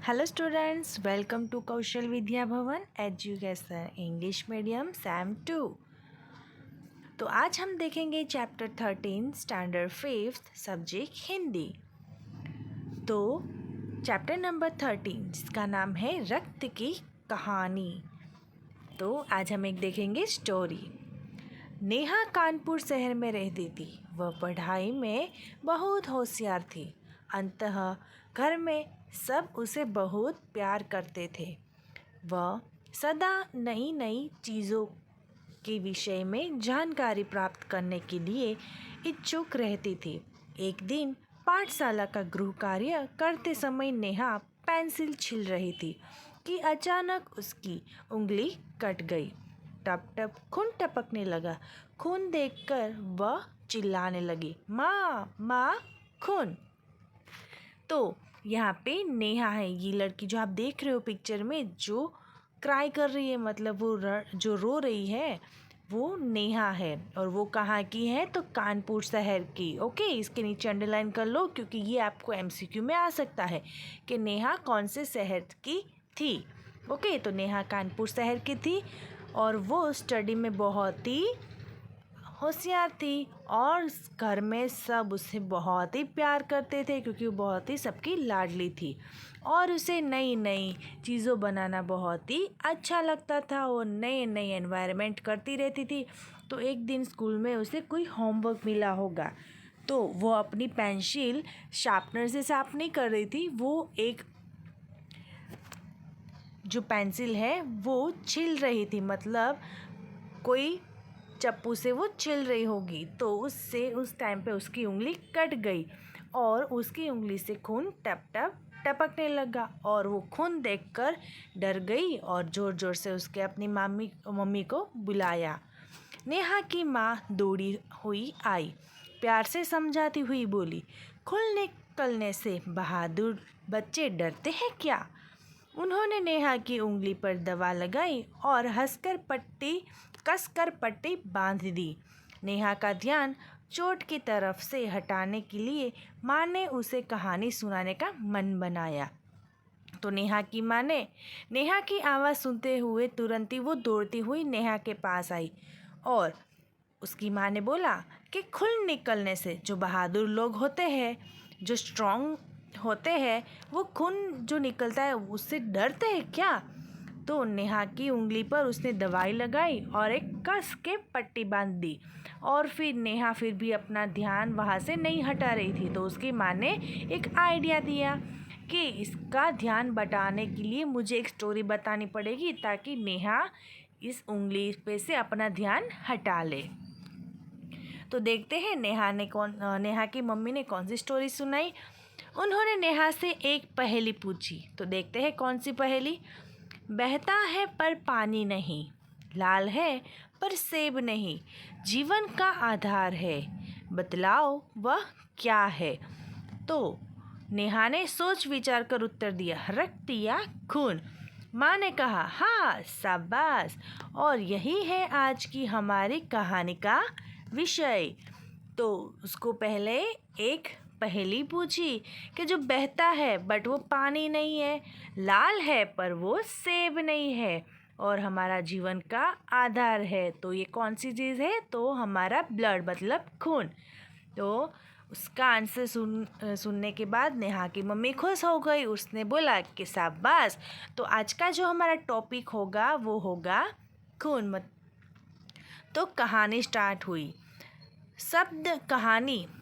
Hello students, welcome to Kaushal Vidya Bhavan education English medium Sam 2। तो आज हम देखेंगे chapter 13 standard 5th subject Hindi. तो चैप्टर नंबर 13 जिसका नाम है रक्त की कहानी। तो आज हम एक देखेंगे स्टोरी। नेहा कानपुर शहर में रहती थी। वह पढ़ाई में बहुत होशियार थी। अंततः घर में सब उसे बहुत प्यार करते थे। वह सदा नई नई चीज़ों के विषय में जानकारी प्राप्त करने के लिए इच्छुक रहती थी। एक दिन पाठशाला का गृह कार्य करते समय नेहा पेंसिल छील रही थी कि अचानक उसकी उंगली कट गई। टप टप खून टपकने लगा। खून देखकर वह चिल्लाने लगी, माँ माँ खून। तो यहाँ पे नेहा है, ये लड़की जो आप देख रहे हो पिक्चर में, जो क्राई कर रही है, मतलब वो जो रो रही है वो नेहा है। और वो कहाँ की है? तो कानपुर शहर की। ओके, इसके नीचे अंडरलाइन कर लो क्योंकि ये आपको एमसीक्यू में आ सकता है कि नेहा कौन से शहर की थी। ओके, तो नेहा कानपुर शहर की थी और वो स्टडी में बहुत ही होशियार थी और घर में सब उसे बहुत ही प्यार करते थे क्योंकि वो बहुत ही सबकी लाडली थी और उसे नई नई चीज़ों बनाना बहुत ही अच्छा लगता था। वो नए नए एनवायरनमेंट करती रहती थी। तो एक दिन स्कूल में उसे कोई होमवर्क मिला होगा, तो वो अपनी पेंसिल शार्पनर से शार्प नहीं कर रही थी, वो एक जो पेंसिल है वो छिल रही थी, मतलब कोई चप्पू से वो छिल रही होगी। तो उससे उस टाइम पे उसकी उंगली कट गई और उसकी उंगली से खून टप टप टपकने लगा और वो खून देखकर डर गई और ज़ोर ज़ोर से उसके अपनी मम्मी को बुलाया। नेहा की माँ दौड़ी हुई आई, प्यार से समझाती हुई बोली, खून निकलने से बहादुर बच्चे डरते हैं क्या? उन्होंने नेहा की उंगली पर दवा लगाई और कसकर पट्टी बांध दी। नेहा का ध्यान चोट की तरफ से हटाने के लिए माँ ने उसे कहानी सुनाने का मन बनाया। तो नेहा की माँ ने नेहा की आवाज़ सुनते हुए तुरंत ही वो दौड़ती हुई नेहा के पास आई और उसकी माँ ने बोला कि खून निकलने से जो बहादुर लोग होते हैं, जो स्ट्रॉन्ग होते हैं, वो खून जो निकलता है उससे डरते हैं क्या? तो नेहा की उंगली पर उसने दवाई लगाई और एक कस के पट्टी बांध दी और फिर नेहा फिर भी अपना ध्यान वहाँ से नहीं हटा रही थी। तो उसकी माँ ने एक आइडिया दिया कि इसका ध्यान बटाने के लिए मुझे एक स्टोरी बतानी पड़ेगी ताकि नेहा इस उंगली पे से अपना ध्यान हटा ले। तो देखते हैं नेहा की मम्मी ने कौन सी स्टोरी सुनाई। उन्होंने नेहा से एक पहेली पूछी। तो देखते हैं कौन सी पहेली। बहता है पर पानी नहीं, लाल है पर सेब नहीं, जीवन का आधार है, बतलाओ वह क्या है? तो नेहा ने सोच विचार कर उत्तर दिया, रक्त या खून। माँ ने कहा, हाँ शाबाश, और यही है आज की हमारी कहानी का विषय। तो उसको पहले एक पहेली पूछी कि जो बहता है बट वो पानी नहीं है, लाल है पर वो सेब नहीं है, और हमारा जीवन का आधार है। तो ये कौन सी चीज़ है? तो हमारा ब्लड, मतलब खून। तो उसका आंसर सुनने के बाद नेहा की मम्मी खुश हो गई। उसने बोला कि शाबाश। तो आज का जो हमारा टॉपिक होगा वो होगा खून। तो कहानी स्टार्ट हुई।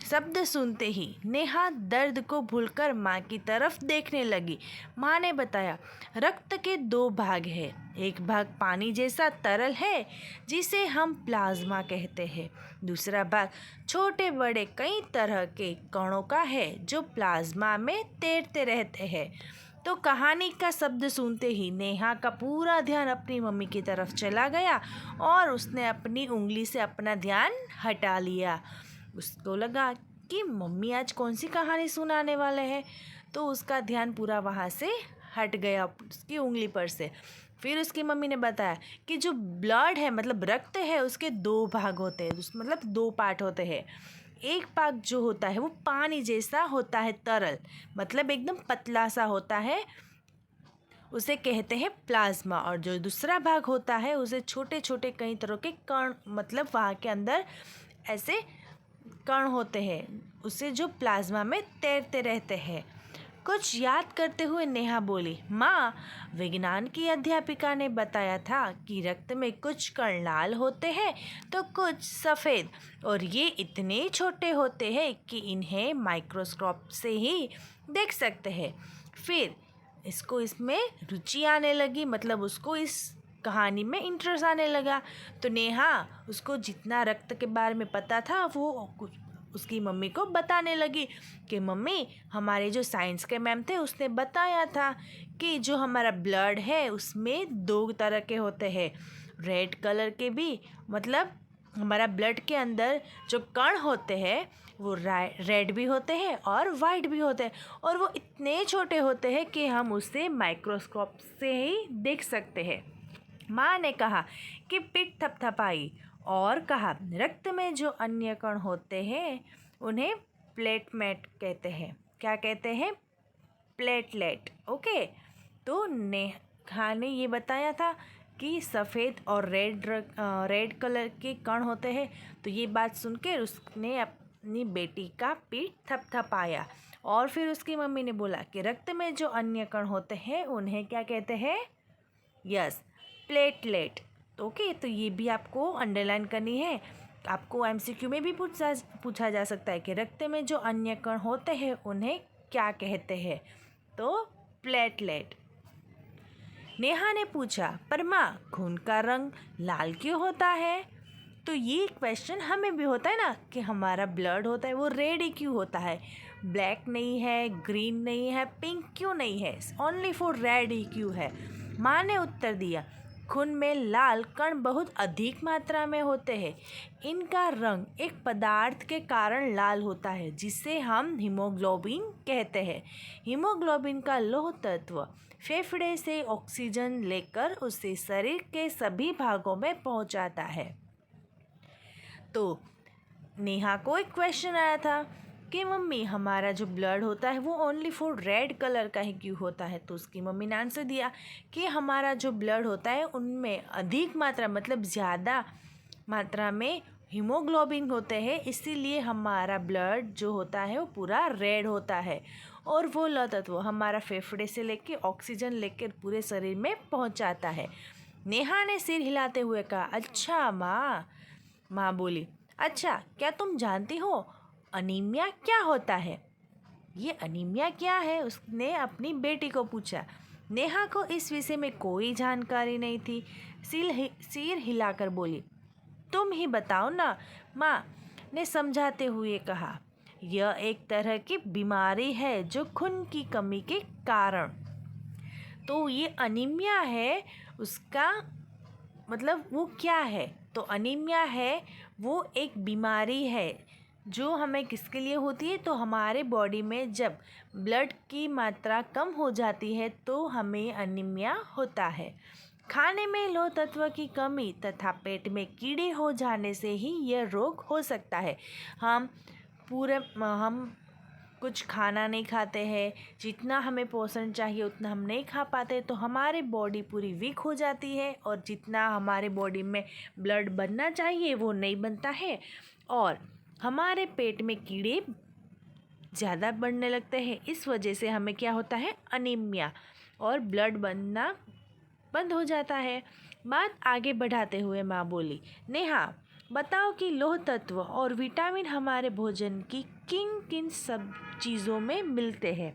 शब्द सुनते ही नेहा दर्द को भूलकर माँ की तरफ देखने लगी। माँ ने बताया, रक्त के दो भाग हैं। एक भाग पानी जैसा तरल है जिसे हम प्लाज्मा कहते हैं। दूसरा भाग छोटे बड़े कई तरह के कणों का है जो प्लाज्मा में तैरते रहते हैं। तो कहानी का शब्द सुनते ही नेहा का पूरा ध्यान अपनी मम्मी की तरफ चला गया और उसने अपनी उंगली से अपना ध्यान हटा लिया। उसको लगा कि मम्मी आज कौन सी कहानी सुनाने वाले हैं, तो उसका ध्यान पूरा वहाँ से हट गया उसकी उंगली पर से। फिर उसकी मम्मी ने बताया कि जो ब्लड है, मतलब रक्त है, उसके दो भाग होते हैं, मतलब दो पार्ट होते हैं। एक भाग जो होता है वो पानी जैसा होता है, तरल, मतलब एकदम पतला सा होता है, उसे कहते हैं प्लाज्मा। और जो दूसरा भाग होता है उसे छोटे छोटे कई तरह के कण, मतलब वहाँ के अंदर ऐसे कण होते हैं, उसे जो प्लाज्मा में तैरते रहते हैं। कुछ याद करते हुए नेहा बोली, माँ, विज्ञान की अध्यापिका ने बताया था कि रक्त में कुछ कण लाल होते हैं तो कुछ सफ़ेद, और ये इतने छोटे होते हैं कि इन्हें माइक्रोस्कोप से ही देख सकते हैं। फिर इसको इसमें रुचि आने लगी, मतलब उसको इस कहानी में इंटरेस्ट आने लगा। तो नेहा उसको जितना रक्त के बारे में पता था वो उसकी मम्मी को बताने लगी कि मम्मी, हमारे जो साइंस के मैम थे उसने बताया था कि जो हमारा ब्लड है उसमें 2 तरह के होते हैं, रेड कलर के भी, मतलब हमारा ब्लड के अंदर जो कण होते हैं वो रेड भी होते हैं और वाइट भी होते हैं, और वो इतने छोटे होते हैं कि हम उसे माइक्रोस्कोप से ही देख सकते हैं। माँ ने कहा कि पीठ थपथपाई और कहा, रक्त में जो अन्य कण होते हैं उन्हें प्लेटलेट कहते हैं। क्या कहते हैं? प्लेटलेट। ओके। तो नेहा ने ये बताया था कि सफ़ेद और रेड कलर के कण होते हैं। तो ये बात सुनकर उसने अपनी बेटी का पीठ थपथपाया, और फिर उसकी मम्मी ने बोला कि रक्त में जो अन्य कण होते हैं उन्हें क्या कहते हैं? Yes, platelet. ओके, तो ये भी आपको अंडरलाइन करनी है। आपको एमसीक्यू में भी पूछा जा सकता है कि रक्त में जो अन्य कण होते हैं उन्हें क्या कहते हैं? तो प्लेटलेट। नेहा ने पूछा, पर माँ, खून का रंग लाल क्यों होता है? तो ये क्वेश्चन हमें भी होता है ना कि हमारा ब्लड होता है वो रेड ही क्यों होता है, ब्लैक नहीं है, ग्रीन नहीं है, पिंक क्यों नहीं है, ओनली फॉर रेड ही क्यों है? माँ ने उत्तर दिया, खून में लाल कण बहुत अधिक मात्रा में होते हैं। इनका रंग एक पदार्थ के कारण लाल होता है जिसे हम हीमोग्लोबिन कहते हैं। हीमोग्लोबिन का लौह तत्व फेफड़े से ऑक्सीजन लेकर उसे शरीर के सभी भागों में पहुंचाता है। तो नेहा को एक क्वेश्चन आया था कि मम्मी, हमारा जो ब्लड होता है वो ओनली फॉर रेड कलर का ही क्यों होता है? तो उसकी मम्मी ने आंसर दिया कि हमारा जो ब्लड होता है उनमें अधिक मात्रा, मतलब ज़्यादा मात्रा में हीमोग्लोबिन होते हैं, इसीलिए हमारा ब्लड जो होता है वो पूरा रेड होता है, और वो लौह तत्व हमारा फेफड़े से लेके ऑक्सीजन लेकर पूरे शरीर में पहुंचाता है। नेहा ने सिर हिलाते हुए कहा, अच्छा माँ। माँ बोली, अच्छा, क्या तुम जानती हो अनीमिया क्या होता है? ये अनीमिया क्या है? उसने अपनी बेटी को पूछा। नेहा को इस विषय में कोई जानकारी नहीं थी। सिर हिलाकर बोली, तुम ही बताओ ना। माँ ने समझाते हुए कहा, यह एक तरह की बीमारी है जो खून की कमी के कारण। तो ये अनीमिया है, उसका मतलब वो क्या है? तो अनीमिया है वो एक बीमारी है जो हमें किसके लिए होती है? तो हमारे बॉडी में जब ब्लड की मात्रा कम हो जाती है तो हमें अनीमिया होता है। खाने में लौह तत्व की कमी तथा पेट में कीड़े हो जाने से ही यह रोग हो सकता है। हम कुछ खाना नहीं खाते हैं, जितना हमें पोषण चाहिए उतना हम नहीं खा पाते, तो हमारे बॉडी पूरी वीक हो जाती है, और जितना हमारे बॉडी में ब्लड बनना चाहिए वो नहीं बनता है, और हमारे पेट में कीड़े ज़्यादा बढ़ने लगते हैं। इस वजह से हमें क्या होता है? अनीमिया, और ब्लड बनना बंद हो जाता है। बात आगे बढ़ाते हुए माँ बोली, नेहा, बताओ कि लौह तत्व और विटामिन हमारे भोजन की किन किन सब चीज़ों में मिलते हैं?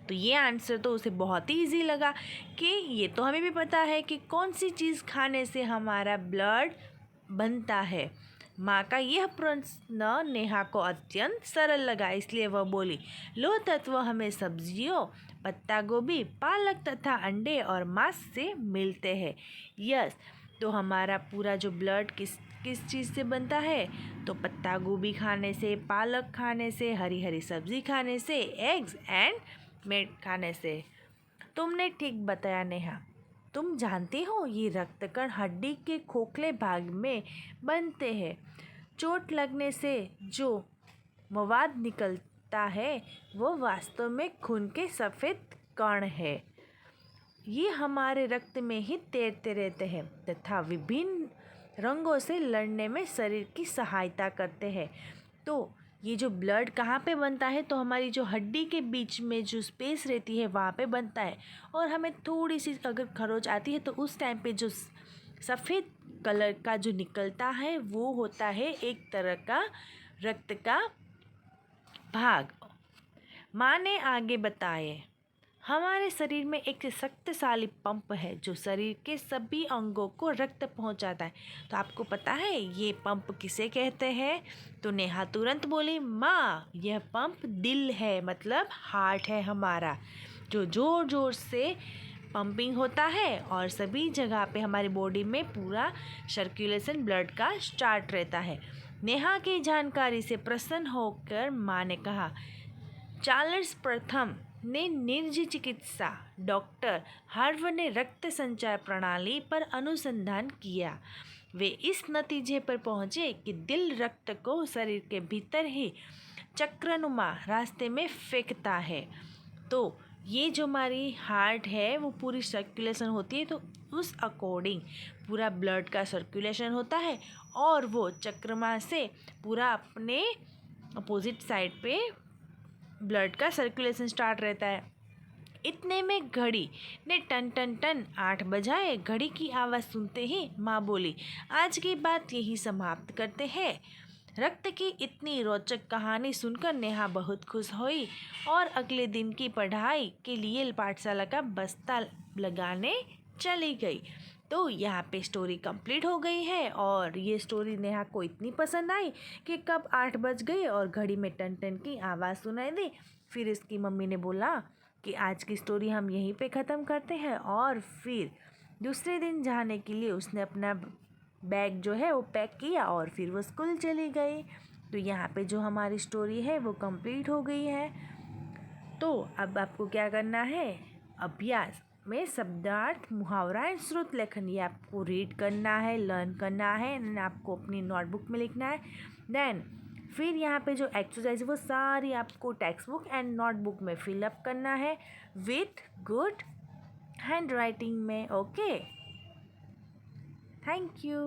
तो ये आंसर तो उसे बहुत ही ईजी लगा कि ये तो हमें भी पता है कि कौन सी चीज़ खाने से हमारा ब्लड बनता है। माँ का यह प्रश्न नेहा को अत्यंत सरल लगा, इसलिए वह बोली, लौह तत्व हमें सब्जियों, पत्ता गोभी, पालक तथा अंडे और मांस से मिलते हैं। यस, तो हमारा पूरा जो ब्लड किस चीज़ से बनता है? तो पत्ता गोभी खाने से, पालक खाने से, हरी हरी सब्जी खाने से, एग्स एंड मीट खाने से। तुमने ठीक बताया नेहा। तुम जानती हो ये रक्तकण हड्डी के खोखले भाग में बनते हैं। चोट लगने से जो मवाद निकलता है वो वास्तव में खून के सफ़ेद कण है। ये हमारे रक्त में ही तैरते रहते हैं तथा विभिन्न रंगों से लड़ने में शरीर की सहायता करते हैं। तो ये जो ब्लड कहाँ पे बनता है, तो हमारी जो हड्डी के बीच में जो स्पेस रहती है वहाँ पे बनता है। और हमें थोड़ी सी अगर खरोच आती है तो उस टाइम पे जो सफ़ेद कलर का जो निकलता है वो होता है एक तरह का रक्त का भाग। माँ ने आगे बताए, हमारे शरीर में एक शक्तिशाली पंप है जो शरीर के सभी अंगों को रक्त पहुंचाता है। तो आपको पता है ये पंप किसे कहते हैं? तो नेहा तुरंत बोली, माँ यह पंप दिल है, मतलब हार्ट है हमारा, जो ज़ोर ज़ोर से पंपिंग होता है और सभी जगह पे हमारी बॉडी में पूरा सर्कुलेशन ब्लड का स्टार्ट रहता है। नेहा की जानकारी से प्रसन्न होकर माँ ने कहा, चार्ल्स प्रथम ने निर्जीव चिकित्सा डॉक्टर हार्व ने रक्त संचार प्रणाली पर अनुसंधान किया। वे इस नतीजे पर पहुंचे कि दिल रक्त को शरीर के भीतर ही चक्रनुमा रास्ते में फेंकता है। तो ये जो हमारी हार्ट है वो पूरी सर्कुलेशन होती है, तो उस अकॉर्डिंग पूरा ब्लड का सर्कुलेशन होता है और वो चक्रमा से पूरा अपने अपोजिट साइड पे ब्लड का सर्कुलेशन स्टार्ट रहता है। इतने में घड़ी ने टन टन टन 8 बजाए। घड़ी की आवाज़ सुनते ही माँ बोली, आज की बात यही समाप्त करते हैं। रक्त की इतनी रोचक कहानी सुनकर नेहा बहुत खुश हुई और अगले दिन की पढ़ाई के लिए पाठशाला का बस्ता लगाने चली गई। तो यहाँ पे स्टोरी कंप्लीट हो गई है और ये स्टोरी नेहा को इतनी पसंद आई कि कब 8 बज गई और घड़ी में टन टन की आवाज़ सुनाई दी। फिर इसकी मम्मी ने बोला कि आज की स्टोरी हम यहीं पे ख़त्म करते हैं, और फिर दूसरे दिन जाने के लिए उसने अपना बैग जो है वो पैक किया और फिर वो स्कूल चली गई। तो यहाँ पे जो हमारी स्टोरी है वो कंप्लीट हो गई है। तो अब आपको क्या करना है, अभ्यास में शब्दार्थ, मुहावरा एंड श्रुत लेखन ये आपको रीड करना है, लर्न करना है एंड आपको अपनी नोटबुक में लिखना है। देन फिर यहाँ पे जो एक्सरसाइज है वो सारी आपको टेक्स्ट बुक एंड नोटबुक में फिलअप करना है विथ गुड हैंड राइटिंग में। Okay, thank you.